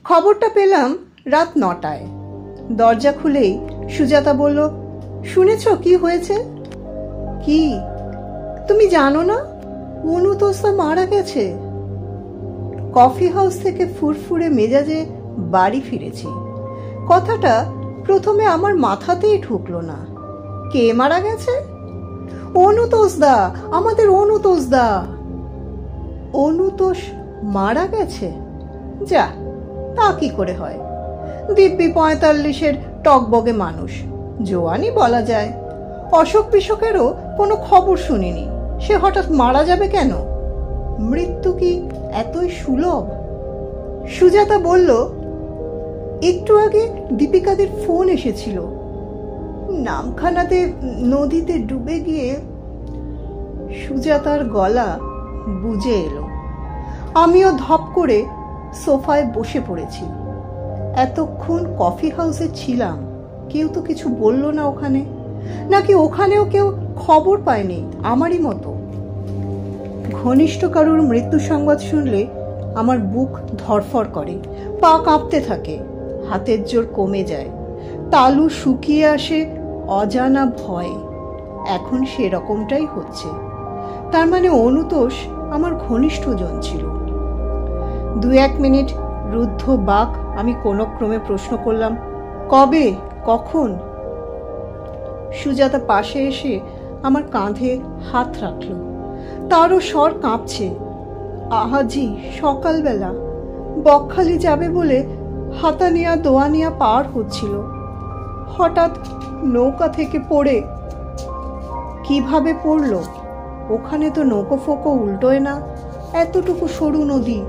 খবরটা পেলাম রাত 9টায়। দরজা খুলেই সুজাতা বলল, শুনেছ কি হয়েছে? কি? তুমি জানো না? অনুতোষদা মারা গেছে। কফি হাউস থেকে ফুরফুরে মেজাজে বাড়ি ফিরেছি। কথাটা প্রথমে আমার মাথাতেই ঢুকলো না। কে মারা গেছে? অনুতোষদা, আমাদের অনুতোষদা। অনুতোষ মারা গেছে? যা, তা কি করে হয়? দিব্যি 45-এর টকবগে মানুষ, জোয়ানই বলা যায়। অসুখ বিসুখেরও কোনো খবর শুনিনি। সে হঠাৎ মারা যাবে কেন? মৃত্যু কি এতই সুলভ? সুজাতা বলল, একটু আগে দীপিকাদের ফোন এসেছিল, নামখানাতে নদীতে ডুবে গিয়ে। সুজাতার গলা বুঝে এলো। আমিও ধপ করে সোফায় বসে পড়েছি। এতক্ষণ কফি হাউসে ছিলাম, কেউ তো কিছু বলল না ওখানে। নাকি ওখানেও কেউ খবর পায়নি আমারই মতো? ঘনিষ্ঠ কারুর মৃত্যু সংবাদ শুনলে আমার বুক ধরফর করে, পা কাঁপতে থাকে, হাতের জোর কমে যায়, তালু শুকিয়ে আসে অজানা ভয়। এখন সেরকমটাই হচ্ছে। তার মানে অনুতোষ আমার ঘনিষ্ঠজন ছিল। 2-1 মিনিট রুদ্ধ বাক আমি কোনো ক্রমে প্রশ্ন করলাম, কবে, কখন? সুজাতা পাশে এসে আমার কাঁধে হাত রাখল। তারও স্বর কাঁপছে। আহাজি সকালবেলা বকখালি যাবে বলে হাতানিয়া দোয়ানিয়া পার হচ্ছিল। হঠাৎ নৌকা থেকে পড়ে। কিভাবে পড়ল? ওখানে তো নৌকো ফোকো উল্টোয় না, এতটুকু সরু নদী।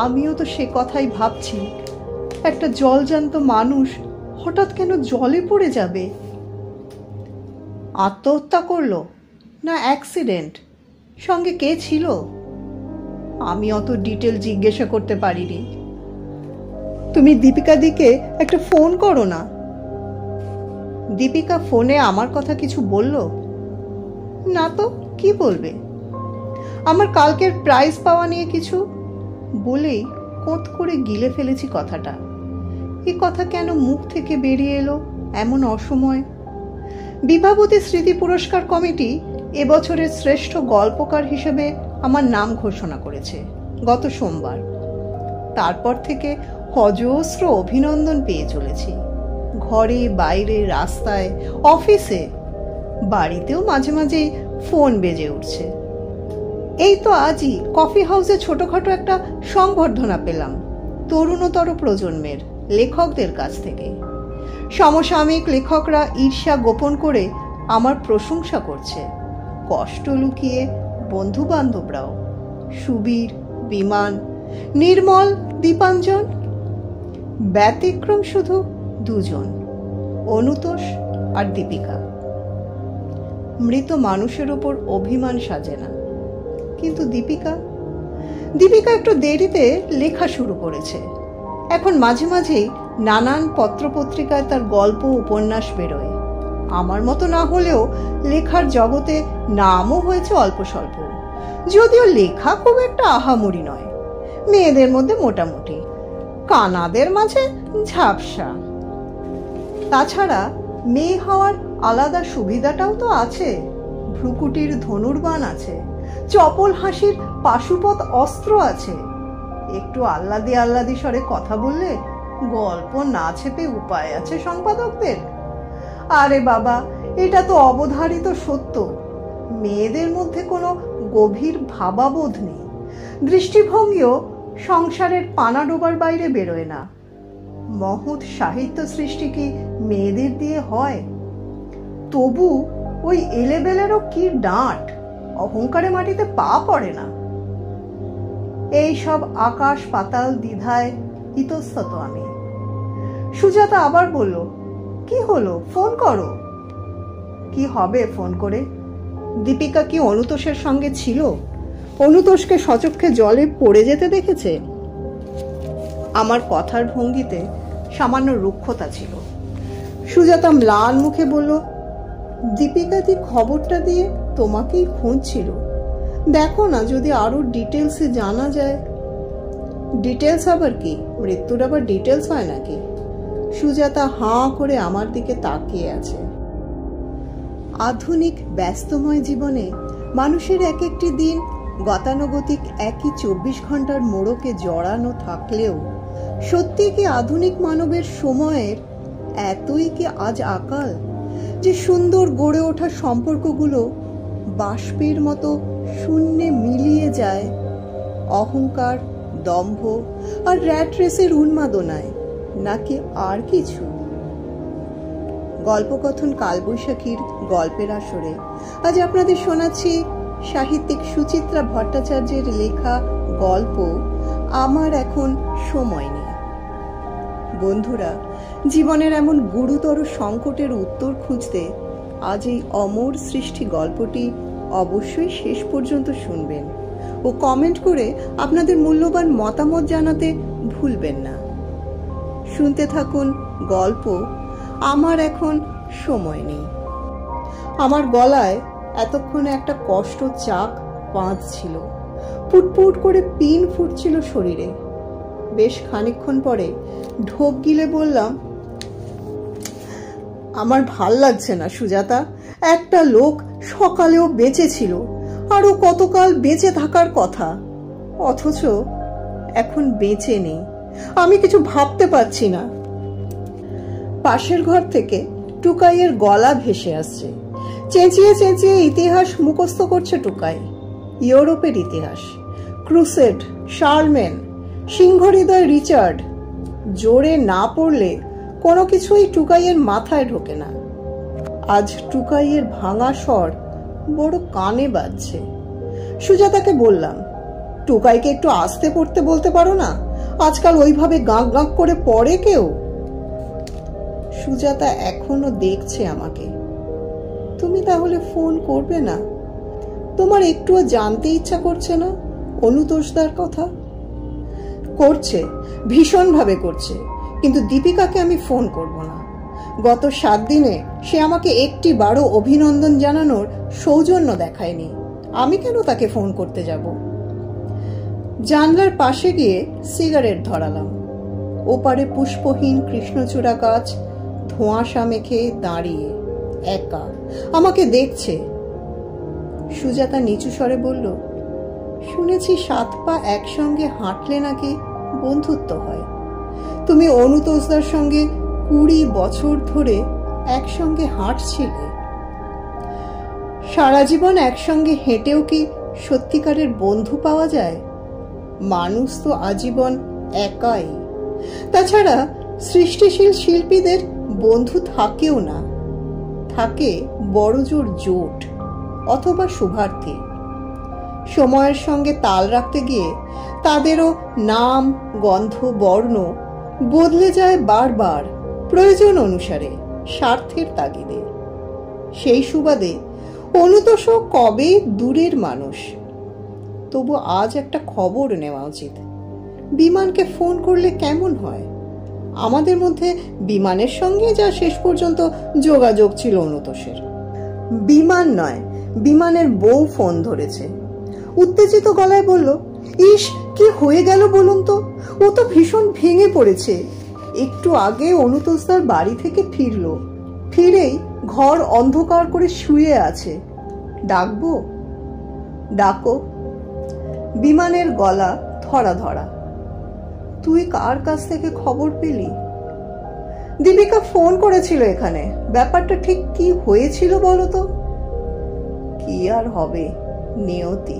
আমিও তো সে কথাই ভাবছি। একটা জলজান্ত মানুষ হঠাৎ কেন জলে পড়ে যাবে? আত্মহত্যা করলো না অ্যাক্সিডেন্ট? সঙ্গে কে ছিল? আমি অত ডিটেল জিজ্ঞাসা করতে পারিনি। তুমি দীপিকা দিকে একটা ফোন করো না। দীপিকা ফোনে আমার কথা কিছু বলল না তো? কি বলবে? আমার কালকের প্রাইজ পাওয়া নিয়ে কিছু বলেই কোঁত করে গিলে ফেলেছি কথাটা। এ কথা কেন মুখ থেকে বেরিয়ে এলো এমন অসময়? বিভাবতী স্মৃতি পুরস্কার কমিটি এবছরের শ্রেষ্ঠ গল্পকার হিসেবে আমার নাম ঘোষণা করেছে গত সোমবার। তারপর থেকে অজস্র অভিনন্দন পেয়ে চলেছি, ঘরে বাইরে, রাস্তায়, অফিসে, বাড়িতেও মাঝে মাঝেই ফোন বেজে উঠছে। এই তো আজই কফি হাউসে ছোটখাটো একটা সংবর্ধনা পেলাম তরুণতর প্রজন্মের লেখকদের কাছ থেকে। সমসাময়িক লেখকরা ঈর্ষা গোপন করে আমার প্রশংসা করছে, কষ্ট লুকিয়ে বন্ধু বান্ধবরাও। সুবীর, বিমান, নির্মল, দীপাঞ্জন। ব্যতিক্রম শুধু দুজন, অনুতোষ আর দীপিকা। মৃত মানুষের ওপর অভিমান সাজে না, কিন্তু দীপিকা একটু দেরিতে লেখা শুরু করেছে। এখন মাঝে মাঝেই নানান পত্রপত্রিকায় তার গল্প উপন্যাস বেরোয়। আমার মতো না হলেও লেখার জগতে নামও হয়েছে অল্প স্বল্প, যদিও লেখা খুব একটা আহামরি নয়। মেয়েদের মধ্যে মোটামুটি, কানাদের মাঝে ঝাপসা। তাছাড়া মেয়ে হওয়ার আলাদা সুবিধাটাও তো আছে। ভ্রুকুটির ধনুর্বাণ আছে, চপল হাসির পাশুপত অস্ত্র আছে। একটু আহ্লাদি স্বরে কথা বললে গল্প না ছেপে উপায় আছে সম্পাদকদের। আরে বাবা, এটা তো অবধারিত সত্য। মেয়েদের মধ্যে কোনো গভীর ভাবাবোধ নেই, দৃষ্টিভঙ্গিও সংসারের পানা ডোবার বাইরে বেরোয় না। মহৎ সাহিত্য সৃষ্টি কি মেয়েদের দিয়ে হয়? তবু ওই এলেবেলেরও কি ডাঁট, অহংকারে মাটিতে পা পড়ে না। এই সব আকাশ পাতাল দ্বিধায় ইতস্তত আমি। সুজাতা আবার বলল, কি হলো, ফোন করো। কি হবে ফোন করে? দীপিকা কি অনুতোষের সঙ্গে ছিল? অনুতোষকে সচক্ষে জলে পড়ে যেতে দেখেছে? আমার কথার ভঙ্গিতে সামান্য রুক্ষতা ছিল। সুজাতা ম্লান মুখে বলল, দীপিকা দি খবরটা দিয়ে তোমাকেই খুঁজছিল। দেখো না, যদি আরো ডিটেলসে জানা যায়। ডিটেলস আবার কি? মৃত্যুর আবার ডিটেলস হয় নাকি? সুজাতা হাঁ করে আমার দিকে তাকিয়ে আছে। আধুনিক ব্যস্তময় জীবনে মানুষের এক একটি দিন গতানুগতিক একই 24 ঘন্টার মোড়কে জড়ানো থাকলেও সত্যি কি আধুনিক মানবের সময়ের এতই কি আজ আকাল যে সুন্দর গড়ে ওঠা সম্পর্কগুলো বাষ্পের মতো শূন্যে মিলিয়ে যায় অহংকার, দম্ভ আর র্যাট রেসের উন্মাদনায়, নাকি আর কিছু? গল্পকথন কালবৈশাখীর গল্পের আসরে আজ আপনাদের শোনাচ্ছি সাহিত্যিক সুচিত্রা ভট্টাচার্যের লেখা গল্প আমার এখন সময় নেই। বন্ধুরা, জীবনের এমন গুরুতর সংকটের উত্তর খুঁজতে আজ এই অমর সৃষ্টি গল্পটি অবশ্যই শেষ পর্যন্ত শুনবেন ও কমেন্ট করে আপনাদের মূল্যবান মতামত জানাতে ভুলবেন না। শুনতে থাকুন গল্প আমার এখন সময় নেই। আমার গলায় এতক্ষণে একটা কষ্ট চাক বাঁধছিল, পুটপুট করে পিন ফুটছিল শরীরে। বেশ খানিকক্ষণ পরে ঢোক গিলে বললাম, আমার ভাল লাগছে না সুজাতা। একটা লোক সকালেও বেঁচে ছিল, আরো কতকাল বেঁচে থাকার কথা, অথচ এখন বেঁচে নেই। আমি কিছু ভাবতে পারছি না। পাশের ঘর থেকে টুকাইয়ের গলা ভেসে আসছে। চেঁচিয়ে চেঁচিয়ে ইতিহাস মুখস্থ করছে টুকাই। ইউরোপের ইতিহাস, ক্রুসেড, শার্লমেন, সিংহহৃদয় রিচার্ড। জোরে না পড়লে কোনো কিছুই টুকাইয়ের মাথায় ঢোকে না। আজ টুকাইয়ের ভাঙা স্বর বড় কানে বাজছে। সুজাতাকে বললাম, টুকাইকে একটু আস্তে পড়তে বলতে পারো না? আজকাল ওইভাবে গাঁক গাঁক করে পড়ে কেউ? সুজাতা এখনো দেখছে আমাকে। তুমি তাহলে ফোন করবে না? তোমার একটুও জানতে ইচ্ছা করছে না অনুতোষদার কথা? করছে, ভীষণভাবে করছে, কিন্তু দীপিকাকে আমি ফোন করব না। গত 7 দিনে সে আমাকে একটি বারও অভিনন্দন জানানোর সৌজন্য দেখায়নি। আমি কেন তাকে ফোন করতে যাব? জানলার পাশে গিয়ে সিগারেট ধরালাম। ওপারে পুষ্পহীন কৃষ্ণচূড়া গাছ ধোঁয়াশা মেখে দাঁড়িয়ে একা আমাকে দেখছে। সুজাতা নিচু স্বরে বলল, শুনেছি 7 পা একসঙ্গে হাঁটলে নাকি বন্ধুত্ব হয়। তুমি অনুতোষদার সঙ্গে 20 বছর ধরে একসঙ্গে হাঁটছিলে। সারা জীবন একসঙ্গে হেঁটেও কি সত্যিকারের বন্ধু পাওয়া যায়? মানুষ তো আজীবন একাই। তাছাড়া সৃষ্টিশীল শিল্পীদের বন্ধু থাকেও না, থাকে বড়জোর জোট অথবা শুভার্থী। সময়ের সঙ্গে তাল রাখতে গিয়ে তাদেরও নাম, গন্ধ, বর্ণ বদলে যায় বারবার, প্রয়োজন অনুসারে, স্বার্থের তাগিদে। সেই সুবাদে অনুতোষ কবে দূরের মানুষ। তবু আজ একটা খবর নেওয়া উচিত। বিমানকে ফোন করলে কেমন হয়? আমাদের মধ্যে বিমানের সঙ্গে যা শেষ পর্যন্ত যোগাযোগ ছিল অনুতোষের। বিমান নয়, বিমানের বউ ফোন ধরেছে। উত্তেজিত গলায় বলল, ইস কি হয়ে গেল বলুন তো? ও তো ভীষণ ভেঙে পড়েছে। একটু আগে অনুতোষদার বাড়ি থেকে ফিরল, ফিরেই ঘর অন্ধকার করে শুয়ে আছে। ডাকবো? ডাকো। বিমানের গলা ধরা ধরা। তুই কার কাছ থেকে খবর পেলি? দীপিকা ফোন করেছিল এখানে। ব্যাপারটা ঠিক কি হয়েছিল বলো তো? কি আর হবে, নিয়তি।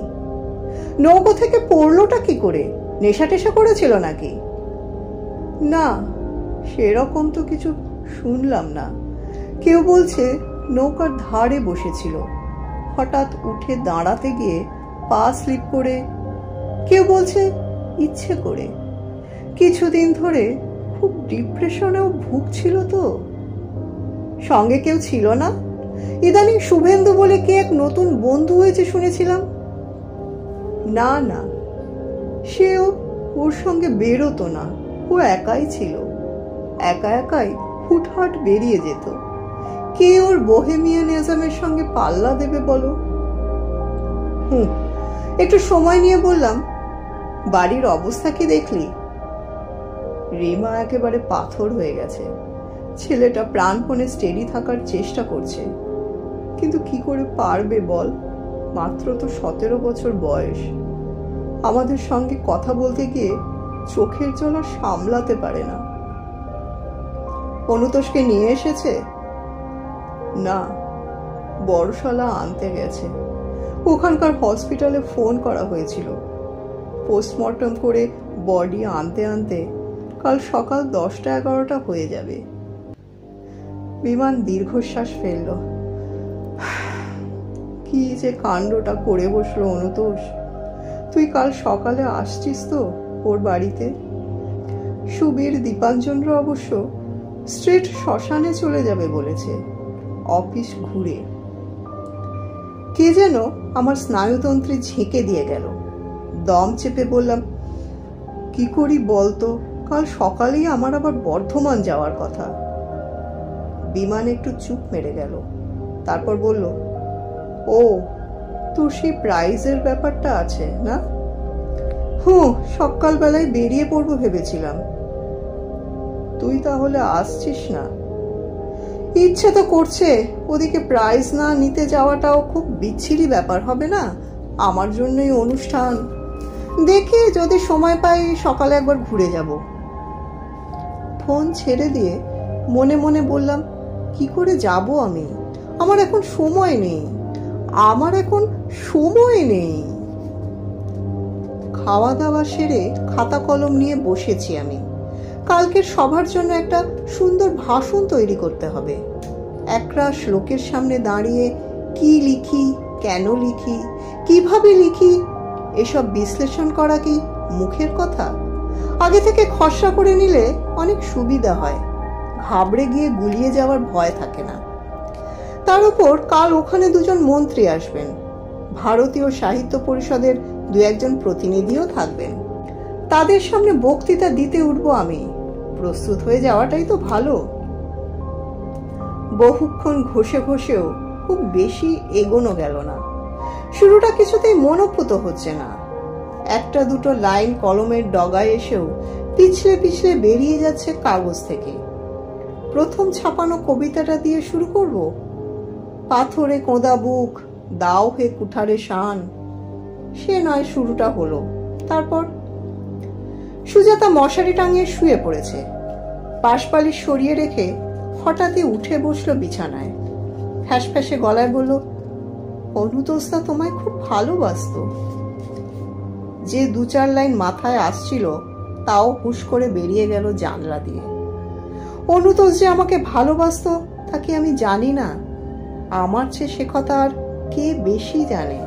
নৌকো থেকে পড়লোটা কি করে? নেশা টেশা করেছিল নাকি? না, সেরকম তো কিছু শুনলাম না। কেউ বলছে নৌকার ধারে বসেছিল, হঠাৎ উঠে দাঁড়াতে গিয়ে পা স্লিপ করে। কেউ বলছে ইচ্ছে করে। কিছুদিন ধরে খুব ডিপ্রেশনেও ভুগছিল তো। সঙ্গে কেউ ছিল না? ইদানিং শুভেন্দু বলে কে এক নতুন বন্ধু হয়েছে শুনেছিলাম। না না, সেও ওর সঙ্গে বেরোতো না। ও একাই ছিল, একা একাই হুটহাট বেরিয়ে যেত। কে ওর বোহেমিয়ানিজমের সঙ্গে পাল্লা দেবে বলো? একটু সময় নিয়ে বললাম, বাড়ির অবস্থা কি দেখলি? রিমা একেবারে পাথর হয়ে গেছে। ছেলেটা প্রাণপণে স্টেডি থাকার চেষ্টা করছে, কিন্তু কি করে পারবে বল? মাত্র তো 17 বছর বয়স। আমাদের সঙ্গে কথা বলতে গিয়ে চোখের জল আর সামলাতে পারে না। অনুতোষকে নিয়ে এসেছে? না, বড়শালা আনতে গেছে। ওখানকার হসপিটালে ফোন করা হয়েছিল। পোস্টমর্টম করে বডি আনতে আনতে কাল সকাল 10টা-11টা হয়ে যাবে। বিমান দীর্ঘশ্বাস ফেলল। কি যে কাণ্ডটা করে বসলো অনুতোষ। তুই কাল সকালে আসছিস তো ওর বাড়িতে? সুবীর দীপাঞ্জনরা অবশ্য স্ট্রেট শ্মশানে চলে যাবে বলেছে, অফিস ঘুরে। কে যেন আমার স্নায়ুতন্ত্রে ঝেঁকে দিয়ে গেল। দম চেপে বললাম, কি করি বলতো? কাল সকালেই আমার আবার বর্ধমান যাওয়ার কথা। বিমান একটু চুপ মেরে গেল, তারপর বলল, ও তোর সেই প্রাইজের ব্যাপারটা আছে না? সকালবেলায় বেরিয়ে পড়বো ভেবেছিলাম। তুই তাহলে আসছিস না? ইচ্ছে তো করছে, ওদিকে প্রাইজ না নিতে যাওয়াটাও খুব বিচ্ছিরি ব্যাপার হবে না? আমার জন্যই অনুষ্ঠান। দেখি যদি সময় পাই সকালে একবার ঘুরে যাব। ফোন ছেড়ে দিয়ে মনে মনে বললাম, কি করে যাব আমি? আমার এখন সময় নেই। খাওয়া দাওয়া সেরে খাতা কলম নিয়ে বসেছি আমি। কালকের সভার জন্য একটা সুন্দর ভাষণ তৈরি করতে হবে। একরাশ লোকের সামনে দাঁড়িয়ে কি লিখি, কেন লিখি, কিভাবে লিখি, এসব বিশ্লেষণ করা কি মুখের কথা? আগে থেকে খসড়া করে নিলে অনেক সুবিধা হয়, ঘাবড়ে গিয়ে গুলিয়ে যাওয়ার ভয় থাকে না। তার উপর কাল ওখানে দুজন মন্ত্রী আসবেন, ভারতীয় সাহিত্য পরিষদের 2-1 প্রতিনিধিও থাকবেন। তাদের সামনে বক্তৃতা দিতে উঠবো আমি। প্রস্তুত হয়ে যাওয়াটাই তো ভালো। বহুক্ষণ ঘষেও খুব বেশি এগোনো গেল না। শুরুটা কিছুতেই মনোপুত হচ্ছে না। 1-2 লাইন কলমের ডগায় এসেও পিছলে বেরিয়ে যাচ্ছে কাগজ থেকে। প্রথম ছাপানো কবিতাটা দিয়ে শুরু করব। পাথরে কোঁদা বুক, দাও হে কুঠারে শান। সে নয় শুরুটা হলো। তারপর সুজাতা মশারি টাঙিয়ে শুয়ে পড়েছে। পাশপালিশ সরিয়ে রেখে হঠাৎই উঠে বসলো বিছানায়। ফ্যাসফ্যাসে গলায় বলল, অনুতোষদা তোমায় খুব ভালোবাসতো। যে 2-4 লাইন মাথায় আসছিল তাও হুশ করে বেরিয়ে গেল জানলা দিয়ে। অনুতোষ যে আমাকে ভালোবাসতো তা কি আমি জানি না? আমার চেয়ে সে কথা আর কে বেশি জানে?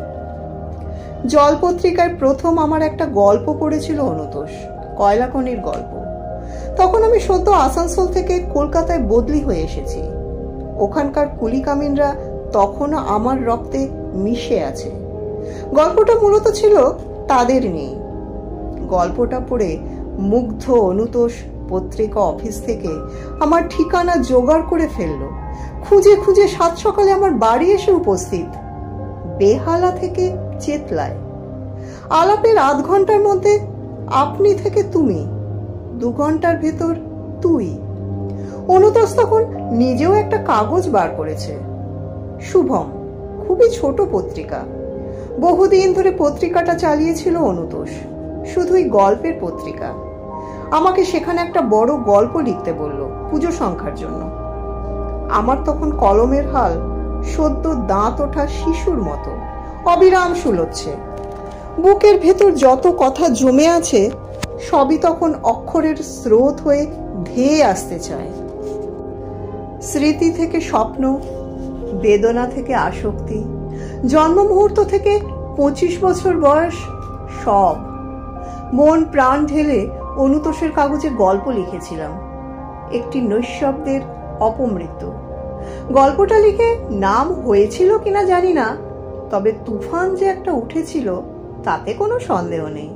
জল পত্রিকায় প্রথম আমার একটা গল্প পড়েছিল অনুতোষ, কয়লাখনির গল্প। তখন আমি সদ্য আসানসোল থেকে কলকাতায় বদলি হয়ে এসেছি। ওখানকার কুলি কামিনরা তখনও আমার রক্তে মিশে আছে। গল্পটা মূলত ছিল তাদের নিয়ে। গল্পটা পড়ে মুগ্ধ অনুতোষ পত্রিকা অফিস থেকে আমার ঠিকানা জোগাড় করে ফেললো। খুঁজে 7 সকালে আমার বাড়ি এসে উপস্থিত, বেহালা থেকে চেতলায়। আলাপের 8 ঘন্টার মধ্যে আপনি থেকে তুমি, 2 ঘন্টার ভেতর তুই। অনুতোষ তখন নিজেও একটা কাগজ বার করেছে, শুভম, খুবই ছোট পত্রিকা। বহুদিন ধরে পত্রিকাটা চালিয়েছিল অনুতোষ, শুধুই গল্পের পত্রিকা। আমাকে সেখানে একটা বড় গল্প লিখতে বলল পুজো সংখ্যার জন্য। আমার তখন কলমের হাল সদ্য দাঁত ওঠা শিশুর মতো অবিরাম শুলোচ্ছে। বুকের ভেতর যত কথা জমে আছে সবই তখন অক্ষরের স্রোত হয়ে ধেয়ে আসতে চায়। স্মৃতি থেকে স্বপ্ন, বেদনা থেকে আসক্তি, জন্ম মুহূর্ত থেকে 25 বছর বয়স, সব মন প্রাণ ঢেলে অনুতোষের কাগজে গল্প লিখেছিলাম, একটি নৈঃশব্দের অপমৃত্যু। গল্পটা লিখে নাম হয়েছিল কিনা জানি না, তবে তুফান যে একটা উঠেছিল তাতে কোনো সন্দেহ নেই।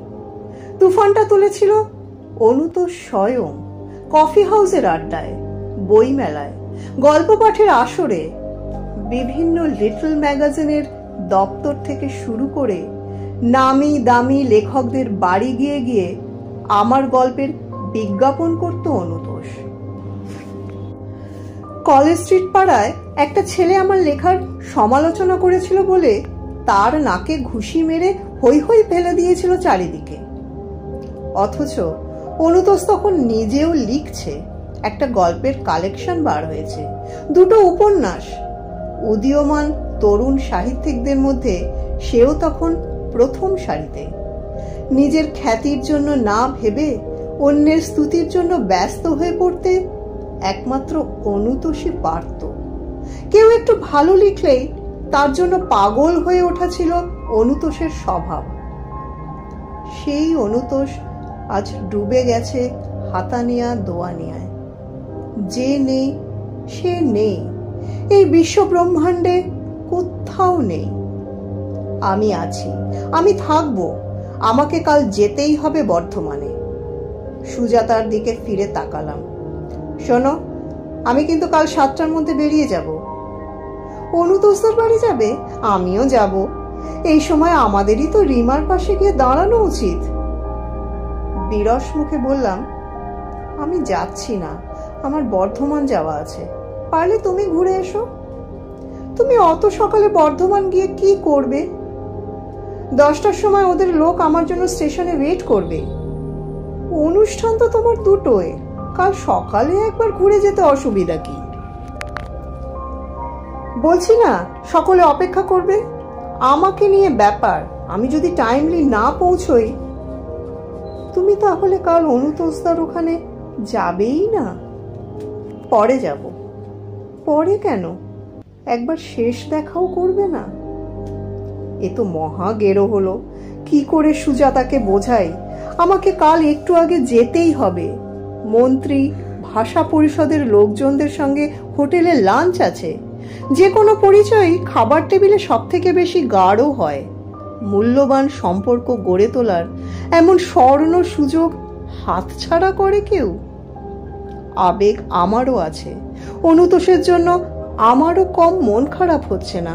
তুফানটা তুলেছিল অনুতোষ স্বয়ং, কফি হাউসের আড্ডায়, বই মেলায়, গল্প পাঠের আসরে, বিভিন্ন লিটল ম্যাগাজিনের দপ্তর থেকে শুরু করে নামি দামি লেখকদের বাড়ি গিয়ে গিয়ে আমার গল্পের বিজ্ঞাপন করত অনুতোষ। কলেজ স্ট্রিট পাড়ায় একটা ছেলে আমার লেখার সমালোচনা করেছিল বলে তার নাকে ঘুষি মেরে হৈ হৈ ফেলে দিয়েছিল চারিদিকে। অথচ অনুতোষ তখন নিজেও লিখছে, একটা গল্পের কালেকশন বার হয়েছে, 2টো উপন্যাস। উদীয়মান তরুণ সাহিত্যিকদের মধ্যে সেও তখন প্রথম সারিতে। নিজের খ্যাতির জন্য না ভেবে অন্যের স্তুতির জন্য ব্যস্ত হয়ে পড়তে একমাত্র অনুতোষই পারত। কেউ একটু ভালো লিখলেই তার জন্য পাগল হয়ে ওঠা ছিল অনুতোষের স্বভাব। সেই অনুতোষ আজ ডুবে গেছে হাতানিয়া দোয়ানিয়ায়। যে নেই সে নেই, এই বিশ্ব ব্রহ্মাণ্ডে কোথাও নেই। আমি আছি, আমি থাকবো, আমাকে কাল যেতেই হবে বর্ধমানে। সুজাতার দিকে ফিরে তাকালাম। শোনো, আমি কিন্তু কাল 7টার মধ্যে বেরিয়ে যাব। অনুতোষদের বাড়ি যাবে? আমিও যাব। এই সময় আমাদেরই তো রিমার পাশে গিয়ে দাঁড়ানো উচিত। বিরস মুখে বললাম, আমি যাচ্ছি না, আমার বর্ধমান যাওয়া আছে, পারলে তুমি ঘুরে এসো। তুমি অত সকালে বর্ধমান গিয়ে কি করবে? 10টার সময় ওদের লোক আমার জন্য স্টেশনে ওয়েট করবে। অনুষ্ঠান তো তোমার 2টোয়, কাল সকালে একবার ঘুরে যেতে অসুবিধা কি? বলছি না সকলে অপেক্ষা করবে, আমাকে নিয়ে ব্যাপার। আমি যদি টাইমলি না পৌঁছই, তুমি তাহলে কাল অনুতোষদার ওখানে যাবেই না? পরে যাব। পরে কেন? একবার শেষ দেখাও করবে না? এ তো মহা গেরো হলো। কি করে সুজাতাকে বোঝাই আমাকে কাল একটু আগে যেতেই হবে। মন্ত্রী, ভাষা পরিষদের লোকজনদের সঙ্গে হোটেলে লাঞ্চ আছে। যে কোনো পরিচয়ই খাবার টেবিলে সব থেকে বেশি গাঢ় হয়। মূল্যবান সম্পর্ক গড়ে তোলার এমন স্বর্ণ সুযোগ হাতছাড়া করে কেউ? আবেগ আমারও আছে, অনুতোষের জন্য আমারও কম মন খারাপ হচ্ছে না।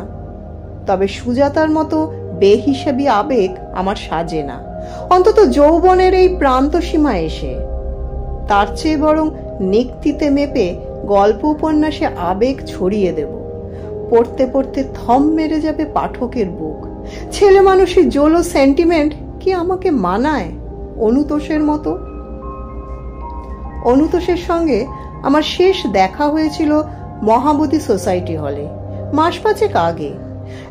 তবে সুজাতার মতো বেহিসাবি আবেগ আমার সাজে না, অন্তত যৌবনের এই প্রান্ত সীমা এসে। তার চেয়ে বরং নিক্তিতে মেপে গল্প উপন্যাসে আবেগ ছড়িয়ে দেব। পড়তে পড়তে থম মেরে যাবে পাঠকের বুক। ছেলে মানুষের জোলো সেন্টিমেন্ট কি আমাকে মানায় অনুতোষের মতো? অনুতোষের সঙ্গে আমার শেষ দেখা হয়েছিল মহাবোধি সোসাইটি হলে মাস 5 আগে।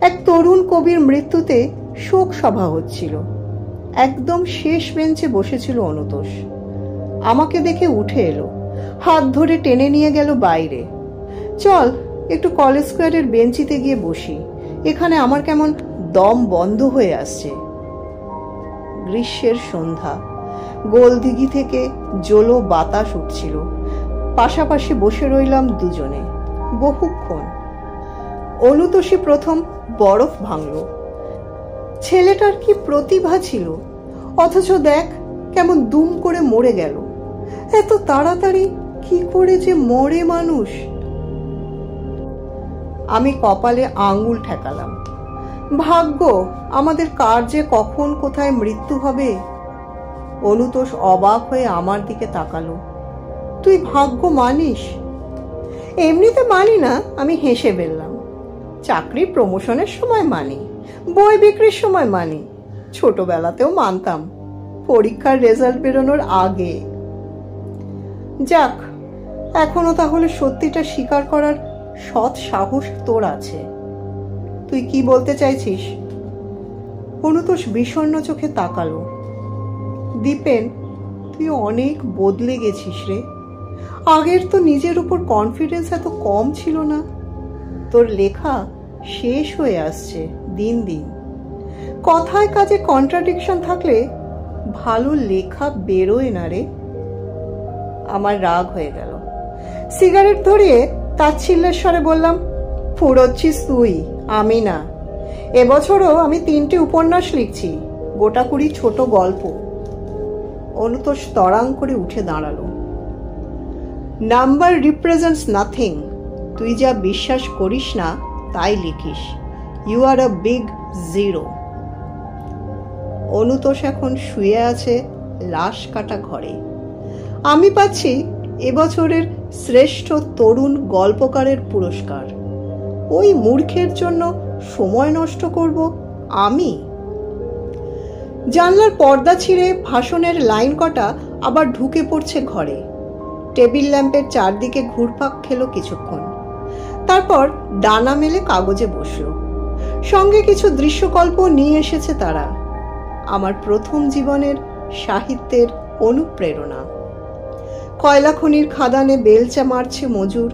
এক তরুণ কবির মৃত্যুতে শোক সভা হচ্ছিল। একদম শেষ বেঞ্চে বসেছিল অনুতোষ। আমাকে দেখে উঠে এলো, হাত ধরে টেনে নিয়ে গেল বাইরে। চল একটু কলেজ স্কোয়ারের বেঞ্চিতে গিয়ে বসি, এখানে আমার কেমন দম বন্ধ হয়ে আসছে। গ্রীষ্মের সন্ধ্যা, গোলদিঘি থেকে জোলো বাতাস উঠছিল। পাশাপাশি বসে রইলাম দুজনে বহুক্ষণ। অনুতোষী প্রথম বরফ ভাঙল। ছেলেটার কি প্রতিভা ছিল, অথচ দেখ কেমন দুম করে মরে গেল। এত তাড়াতাড়ি কি করে যে মরে মানুষ! আমি কপালে আঙ্গুল ঠেকালাম। ভাগ্য আমাদের কার যে কখন কোথায় মৃত্যু হবে। অনুতোষ অবাক হয়ে আমার দিকে তাকালো। তুই ভাগ্য মানিস? এমনিতে মানি না, আমি হেসে বললাম। চাকরি প্রমোশনের সময় মানি, বই বিক্রির সময় মানি, ছোটবেলাতেও মানতাম, পরীক্ষার রেজাল্ট বেরোনোর আগে। যাক, এখনো তাহলে সত্যিটা স্বীকার করার সৎ সাহস তোর আছে। তুই কি বলতে চাইছিস? অনুতোষ বিষণ্ণ চোখে তাকালো। দীপেন, তুই অনেক বদলে গেছিস রে। আগের তো নিজের উপর কনফিডেন্স এত কম ছিল না। তোর লেখা শেষ হয়ে আসছে দিন দিন। কথায় কাজে কন্ট্রাডিকশন থাকলে ভালো লেখা বেরোয় না রে। আমার রাগ হয়ে গেল। সিগারেট ধরিয়ে তাচ্ছিল্যের স্বরে বললাম, ফুরোচ্ছিস তুই, আমি না। এবছরও আমি 3টে উপন্যাস লিখছি, গোটা 20 ছোট গল্প। অনুতোষ তড়াং করে উঠে দাঁড়ালো। Number represents nothing. তুই যা বিশ্বাস করিস না তাই লিখিস। You are a big zero. Anutosh এখন শুয়ে আছে লাশ কাটা ঘরে। আমি পাচ্ছি এবছরের শ্রেষ্ঠ তরুণ গল্পকারের পুরস্কার। ওই মূর্খের জন্য সময় নষ্ট করব আমি? জানলার পর্দা ছিঁড়ে ভাষণের লাইন কটা আবার ঢুকে পড়ছে ঘরে। টেবিল ল্যাম্পের চারদিকে ঘুরপাক খেলো কিছুক্ষণ, তারপর ডানা মেলে কাগজে বসলো। সঙ্গে কিছু দৃশ্যকল্প নিয়ে এসেছে তারা। আমার প্রথম জীবনের সাহিত্যের অনুপ্রেরণা। কয়লা খনির খাদানে বেলচা মারছে মজুর,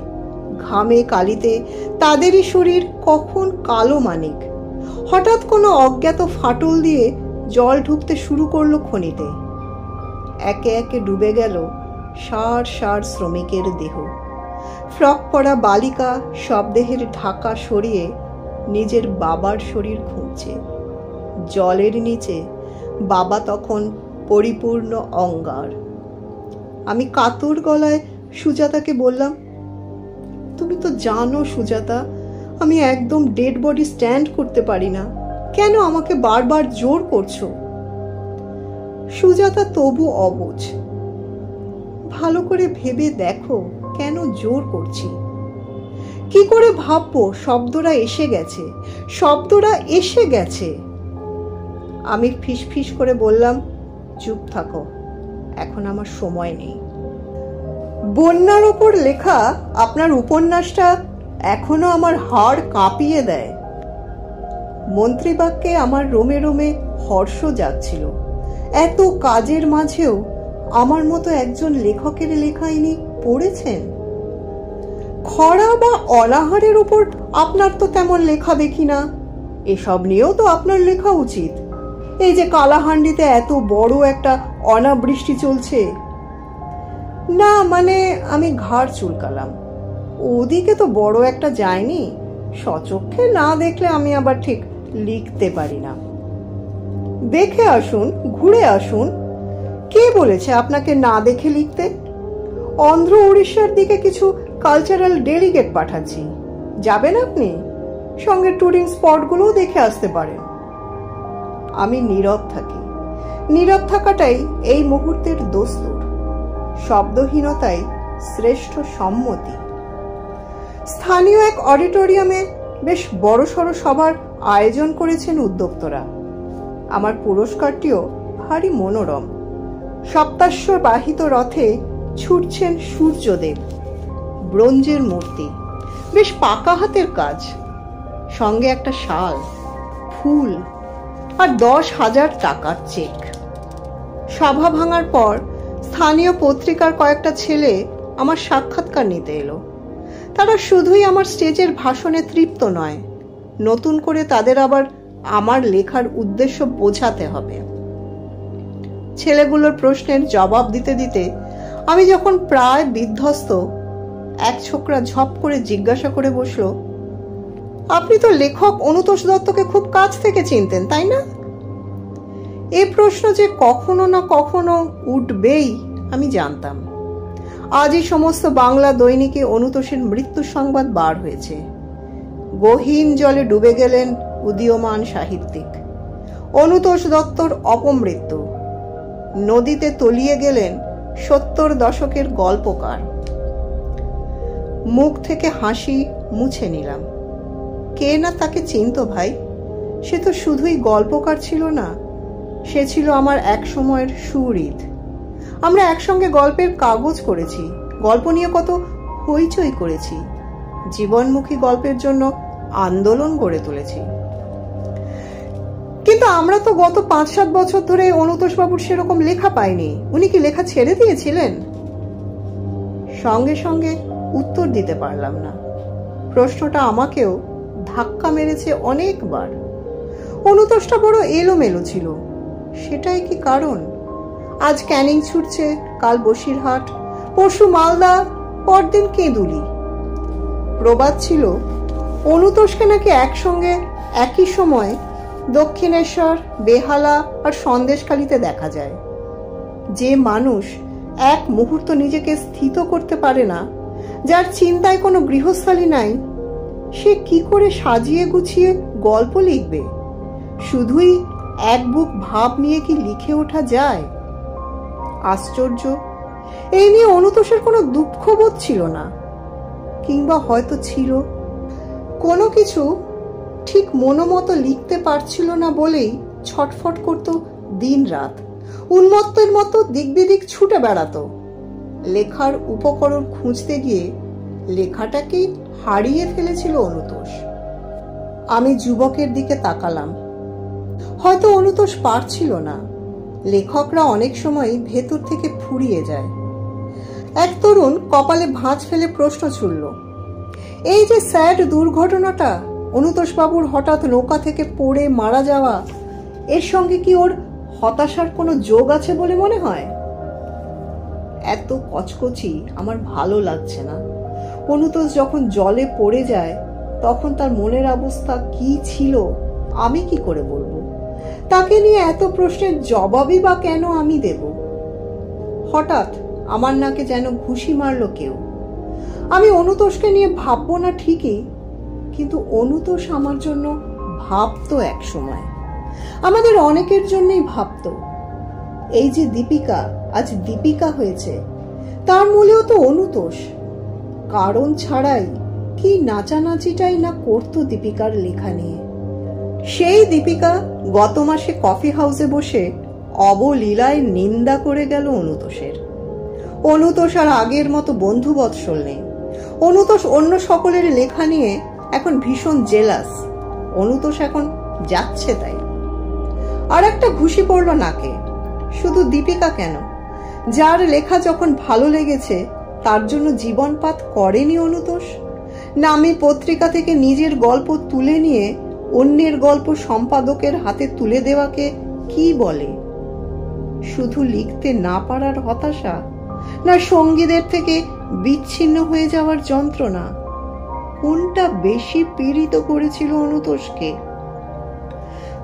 ঘামে কালিতে তাদেরই শরীর কখন কালো মানিক। হঠাৎ কোনো অজ্ঞাত ফাটল দিয়ে জল ঢুকতে শুরু করলো খনিতে। একে একে ডুবে গেল সার সার শ্রমিকের দেহ। ফ্রক পরা বালিকা শবদেহের ঢাকা সরিয়ে নিজের বাবার শরীর খুঁজছে। জলের নিচে বাবা তখন পরিপূর্ণ অঙ্গার। আমি কাতর গলায় সুজাতাকে বললাম, তুমি তো জানো সুজাতা, আমি একদম ডেড বডি স্ট্যান্ড করতে পারি না, কেন আমাকে বারবার জোর করছো? সুজাতা তবু অবুঝ। ভালো করে ভেবে দেখো কেন জোর করছি। কি করে ভাববো? শব্দরা এসে গেছে, শব্দরা এসে গেছে। আমি ফিসফিস করে বললাম, চুপ থাকো, এখন আমার সময় নেই। বন্যার ওপর লেখা আপনার উপন্যাসটা এখনো আমার হাড় কাঁপিয়ে দেয়। মন্ত্রীবাক্যে আমার রোমে রোমে হর্ষ যাচ্ছিল। এত কাজের মাঝেও আমার মতো একজন লেখকের লেখা ইনি পড়েছেন। খরা বা অনাহারের উপর আপনার তো তেমন লেখা দেখি না। এসব নিয়েও তো আপনার লেখা উচিত। এই যে কালাহান্ডিতে এত বড় একটা অনাবৃষ্টি চলছে। না মানে, আমি ঘাড় চুলকালাম। ওদিকে তো বড় একটা যায়নি, সচক্ষে না দেখলে আমি আবার ঠিক লিখতে পারি না। দেখে আসুন, ঘুরে আসুন। কে বলেছে আপনাকে না দেখে লিখতে? অন্ধ্র উড়িষ্যার দিকে কিছু কালচারাল ডেলিগেট পাঠাচ্ছি, যাবেন আপনি? সঙ্গে ট্যুরিং স্পটগুলোও দেখে আসতে পারেন। আমি নীরব থাকি। নীরব থাকাটাই এই মুহূর্তের দস্তুর। শব্দহীনতাই শ্রেষ্ঠ সম্মতি। স্থানীয় এক অডিটোরিয়ামে বেশ বড়সড় সভার আয়োজন করেছেন উদ্যোক্তরা। আমার পুরস্কারটিও ভারী মনোরম। সপ্তাশ্ব বাহিত রথে ছুটছেন সূর্যদেব, ব্রোঞ্জের মূর্তি, বেশ পাকা হাতের কাজ। সঙ্গে একটা শাল, ফুল আর 10,000 টাকার চেক। সভা ভাঙার পর স্থানীয় পত্রিকার কয়েকটা ছেলে আমার সাক্ষাৎকার নিতে এলো। তারা শুধুই আমার স্টেজের ভাষণে তৃপ্ত নয়, নতুন করে তাদের আবার আমার লেখার উদ্দেশ্য বোঝাতে হবে। ছেলেগুলোর প্রশ্নের জবাব দিতে দিতে আমি যখন প্রায় বিধ্বস্ত, এক ছোকরা ঝপ করে জিজ্ঞাসা করে বসলো, আপনি তো লেখক অনুতোষ দত্তকে খুব কাছ থেকে চিনতেন, তাই না? এই প্রশ্ন যে কখনো না কখনো উঠবেই আমি জানতাম। আজই সমস্ত বাংলা দৈনিকে অনুতোষের মৃত্যু সংবাদ বার হয়েছে। গহীন জলে ডুবে গেলেন উদীয়মান সাহিত্যিক। অনুতোষ দত্তর অপমৃত্যু। নদীতে তলিয়ে গেলেন 70 দশকের গল্পকার। মুখ থেকে হাসি মুছে নিলাম। কে না তাকে চিনত ভাই? সে তো শুধুই গল্পকার ছিল না, সে ছিল আমার এক সময়ের সুহৃদ। আমরা একসঙ্গে গল্পের কাগজ করেছি, গল্প নিয়ে কত হইচই করেছি, জীবনমুখী গল্পের জন্য আন্দোলন গড়ে তুলেছি। কিন্তু আমরা তো গত 5-7 বছর ধরে অনুতোষ বাবুর সেরকম লেখা পাইনি। উনি কি লেখা ছেড়ে দিয়েছিলেন? সঙ্গে সঙ্গে উত্তর দিতে পারলাম না। প্রশ্নটা আমাকেও ধাক্কা মেরেছে অনেকবার। অনুতোষটা বড় এলোমেলো ছিল। সেটাই কি কারণ? আজ ক্যানিং ছুটছে, কাল বসিরহাট, পরশু মালদা, পরদিন কেঁদুলি। প্রবাদ ছিল অনুতোষকে নাকি একসঙ্গে একই সময় দক্ষিণেশ্বর, বেহালা আর সন্দেশখালিতে দেখা যায়। যে মানুষ এক মুহূর্ত নিজেকে স্থিত করতে পারে না, যার চিন্তায় কোনো গৃহস্থালী নাই, সে কি করে সাজিয়ে গুছিয়ে গল্প লিখবে? শুধুই এক বুক ভাব নিয়ে কি লিখে ওঠা যায়? আশ্চর্য, এই নিয়ে অনুতোষের কোনো দুঃখবোধ ছিল না, কিংবা হয়তো ছিল। কোনো কিছু ঠিক মনোমতো লিখতে পারছিল না বলেই ছটফট করত দিন রাত, উন্মত্তের মতো দিক বিদিক ছুটে বেড়াতো। লেখার উপকরণ খুঁজতে গিয়ে লেখাটাকেই হারিয়ে ফেলেছিল অনুতোষ। আমি যুবকের দিকে তাকালাম। হয়তো অনুতোষ পারছিল না। লেখকরা অনেক সময় ভেতর থেকে ফুরিয়ে যায়। এক তরুণ কপালে ভাঁজ ফেলে প্রশ্ন ছুড়ল, এই যে স্যাড দুর্ঘটনাটা, অনুতোষ বাবুর হঠাৎ নৌকা থেকে পড়ে মারা যাওয়া, এর সঙ্গে কি ওর হতাশার কোনো যোগ আছে বলে মনে হয়? এত কচকচি আমার ভালো লাগছে না। অনুতোষ যখন জলে পড়ে যায় তখন তার মনের অবস্থা কি ছিল আমি কি করে বলবো? তাকে নিয়ে এত প্রশ্নের জবাবই বা কেন আমি দেব? হঠাৎ আমার নাকে যেন ঘুষি মারল কেউ। আমি অনুতোষকে নিয়ে ভাববো না ঠিকই, কিন্তু অনুতোষ আমার জন্য ভাবতো এক সময়, আমাদের অনেকের জন্যই ভাবতো। এই যে দীপিকা আজ দীপিকা হয়েছে, তার মূলেও তো অনুতোষ। কারণ ছাড়াই কি নাচানাচিটাই না করতো দীপিকার লেখা নিয়ে। সেই দীপিকা গত মাসে কফি হাউসে বসে অবলীলায় নিন্দা করে গেল অনুতোষের। অনুতোষ আর আগের মতো বন্ধু বৎসল নেই। অনুতোষ অন্য সকলের লেখা নিয়ে এখন ভীষণ জেলাস। অনুতোষ এখন যাচ্ছে তাই। আর একটা ঘুষি পড়ল নাকে। শুধু দীপিকা কেন, যার লেখা যখন ভালো লেগেছে তার জন্য জীবনপাত করেনি অনুতোষ? নামী পত্রিকা থেকে নিজের গল্প তুলে নিয়ে অন্যের গল্প সম্পাদকের হাতে তুলে দেওয়াকে কি বলে? শুধু লিখতে না পারার হতাশা, না সঙ্গীদের থেকে বিচ্ছিন্ন হয়ে যাওয়ার যন্ত্রণা? কোনটা বেশি পীড়িত করেছিল অনুতোষকে?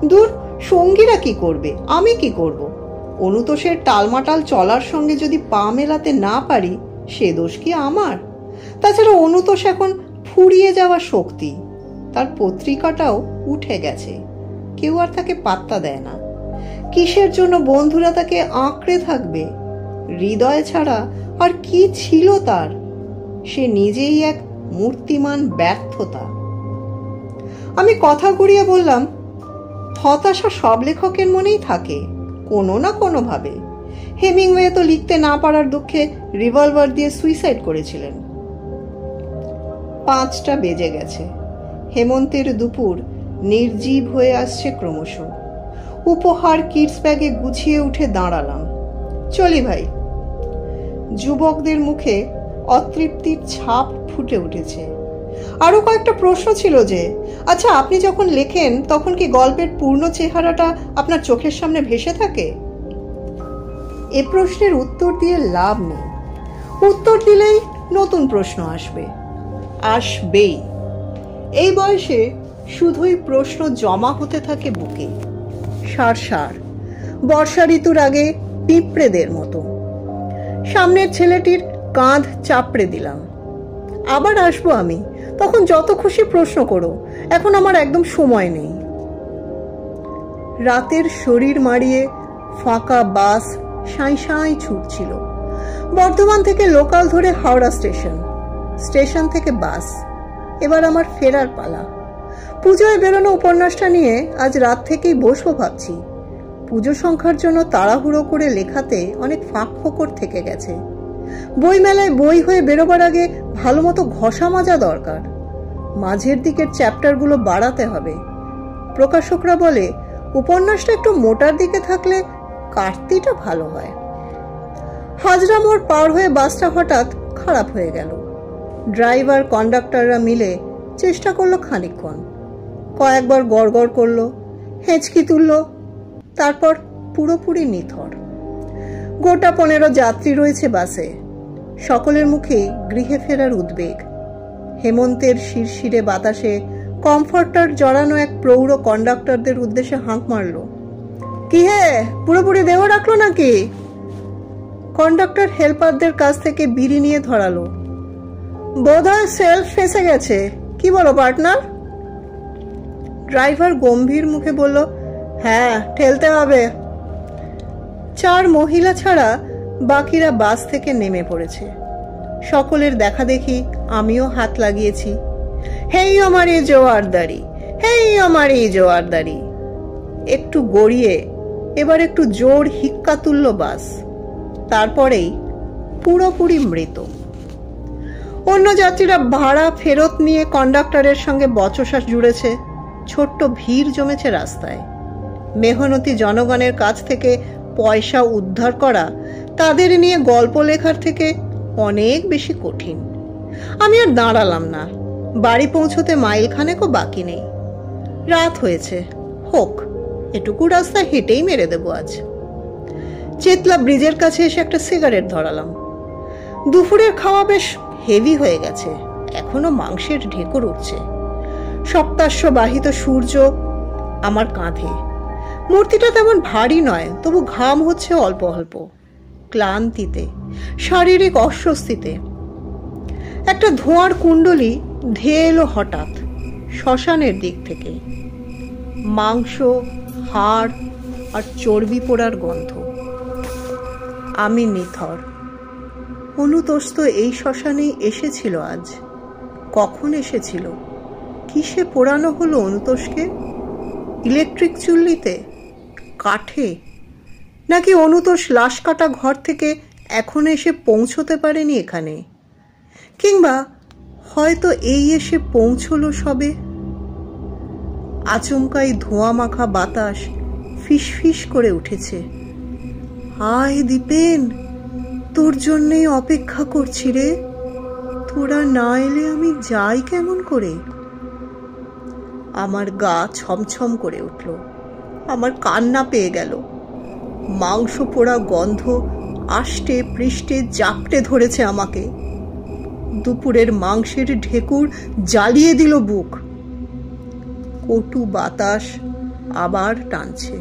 দূর, সঙ্গীরা কি করবে, আমি কি করব? অনুতোষের টালমাটাল চলার সঙ্গে যদি পা মেলাতে না পারি সে দোষ কি আমার? তাছাড়া অনুতোষ এখন ফুরিয়ে যাওয়া শক্তি। তার পত্রিকাটাও উঠে গেছে, কেউ আর তাকে পাত্তা দেয় না। কিসের জন্য বন্ধুরা তাকে আঁকড়ে থাকবে? হৃদয় ছাড়া আর কি ছিল তার? সে নিজেই এক মূর্তিমান ব্যর্থতা। আমি কথা ঘুরিয়ে বললাম, হতাশা সব লেখকের মনেই থাকে কোনো না কোনো ভাবে। হেমিংওয়ে তো লিখতে না পারার দুঃখে রিভলভার দিয়ে সুইসাইড করেছিলেন। 5টা বেজে গেছে। হেমন্তের দুপুর নির্জীব হয়ে আসছে ক্রমশ। উপহার কিডস ব্যাগে গুছিয়ে উঠে দাঁড়ালাম। চলি ভাই। যুবকদের মুখে অতৃপ্তির ছাপ ফুটে উঠেছে। আরো কয়েকটা প্রশ্ন ছিল যে, আচ্ছা আপনি যখন লেখেন তখন কি গল্পের পূর্ণ চেহারাটা আপনার চোখের সামনে ভেসে থাকে? এ প্রশ্নের উত্তর দিয়ে লাভ নেই। উত্তর দিলেই নতুন প্রশ্ন আসবেই। এই বয়সে শুধুই প্রশ্ন জমা হতে থাকে বুকে, সার বর্ষা ঋতুর আগে পিঁপড়েদের মতো। সামনের ছেলেটির কাঁধ চাপড়ে দিলাম। আবার আসবো আমি, তখন যত খুশি প্রশ্ন করো, এখন আমার একদম সময় নেই। রাতের শরীর মাড়িয়ে ফাঁকা বাস সাঁই সাঁই ছুটছিল। বর্ধমান থেকে লোকাল ধরে হাওড়া স্টেশন থেকে বাস। এবার আমার ফেরার পালা। পুজোয় বেরোনো উপন্যাসটা নিয়ে আজ রাত থেকেই বসবো ভাবছি। পুজো সংখ্যার জন্য তাড়াহুড়ো করে লেখাতে অনেক ফাঁক ফোকর থেকে গেছে। বইমেলায় বই হয়ে বেরোবার আগে ভালো মতো ঘষা মাজা দরকার। মাঝের দিকের চ্যাপ্টারগুলো বাড়াতে হবে। প্রকাশকরা বলে উপন্যাসটা একটু মোটার দিকে থাকলে কাটতিটা ভালো হয়। হাজরা মোড় পার হয়ে বাসটা হঠাৎ খারাপ হয়ে গেল। ড্রাইভার কন্ডাক্টররা মিলে চেষ্টা করলো খানিকক্ষণ। কয়েকবার গড়গড় করলো, হেঁচকি তুলল, তারপর পুরোপুরি নিথর। গোটা 15 যাত্রী রয়েছে বাসে। সকলের মুখেই গৃহে ফেরার উদ্বেগ। হেমন্তের শিরশিরে বাতাসে কমফর্টার জড়ানো এক প্রৌঢ় কন্ডাক্টরদের উদ্দেশ্যে হাঁক মারল, কি হে, পুরোপুরি দেহ রাখলো নাকি? কন্ডাক্টর হেল্পারদের কাছ থেকে বিড়ি নিয়ে ধরালো। বোধহয় সেলফ ফেসে গেছে, কি বলো পার্টনার? ড্রাইভার গম্ভীর মুখে বলল, হ্যাঁ, ঠেলতে হবে। 4 মহিলা ছাড়া বাকিরা বাস থেকে নেমে পড়েছে। সকলের দেখা দেখি আমিও হাত লাগিয়েছি। হেই আমার এই জোয়ারদারি, হেই আমার এই জোয়ারদারি। একটু গড়িয়ে এবার একটু জোর হিক্কা তুলল বাস, তারপরেই পুরোপুরি মৃত। অন্য যাত্রীরা ভাড়া ফেরত নিয়ে কন্ডাক্টরের সঙ্গে বচসা জুড়েছে। ছোট্ট ভিড় জমেছে রাস্তায়। মেহনতি জনগণের কাছ থেকে পয়সা উদ্ধার করা তাদের নিয়ে গল্প লেখার থেকে অনেক বেশি কঠিন। আমি আর দাঁড়ালাম না। বাড়ি পৌঁছতে মাইলখানেকও বাকি নেই। রাত হয়েছে, হোক, এটুকু রাস্তা হেঁটেই মেরে দেবো আজ। চেতলা ব্রিজের কাছে এসে একটা সিগারেট ধরালাম। দুপুরের খাওয়া বেশ হেভি হয়ে গেছে, এখনো মাংসের ঢেকুর উঠছে। সপ্তাশ্য বাহিত সূর্য আমার কাঁধে। মূর্তিটা তেমন ভারী নয়, তবু ঘাম হচ্ছে অল্প অল্প, ক্লান্তিতে, শারীরিক অস্বস্তিতে। একটা ধোঁয়ার কুণ্ডলি ধেয়ে এলো হঠাৎ শ্মশানের দিক থেকে। মাংস, হাড় আর চর্বি পোড়ার গন্ধ। আমি নিথর। অনুতোষ তো এই শ্মশানেই এসেছিল আজ। কখন এসেছিল? কিসে পোড়ানো হলো অনুতোষকে? ইলেকট্রিক চুল্লিতে, কাঠে, নাকি অনুতোষ লাশ কাটা ঘর থেকে এখনো এসে পৌঁছতে পারেনি এখানে? কিংবা হয়তো এই এসে পৌঁছলো সবে। আচমকাই ধোঁয়া মাখা বাতাস ফিসফিস করে উঠেছে। আয় দীপেন, তোর জন্যই অপেক্ষা করছি রে। তোরা না এলে আমি যাই কেমন করে? আমার গা ছমছম করে উঠল। আমার কান্না পেয়ে গেল। মাংস পোড়া গন্ধ আষ্টে পৃষ্ঠে জাপটে ধরেছে আমাকে। দুপুরের মাংসের ঢেকুর জ্বালিয়ে দিল বুক। কটু বাতাস আবার টানছে।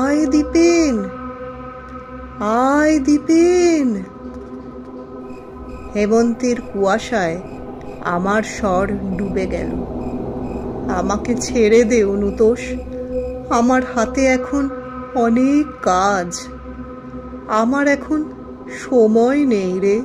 আয় দীপেন, আয় দীপেন। হেমন্তের কুয়াশায় আমার স্বর ডুবে গেল। আমাকে ছেড়ে দে অনুতোষ, আমার হাতে এখন অনেক কাজ। আমার এখন সময় নেই রে।